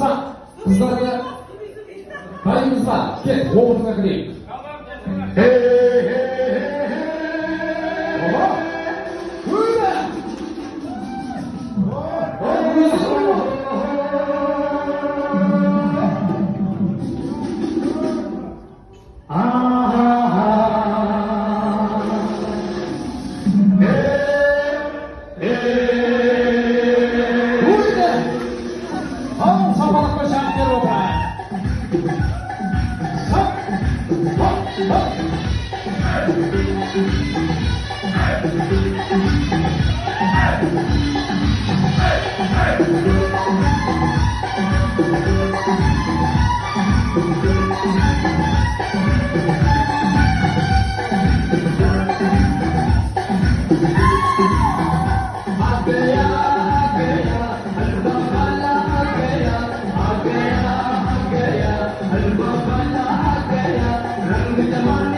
var. Kızlarla dayımız var. Gel oğluna gireyim. Hey hey hey hey. Baba. Buyurun. Come on.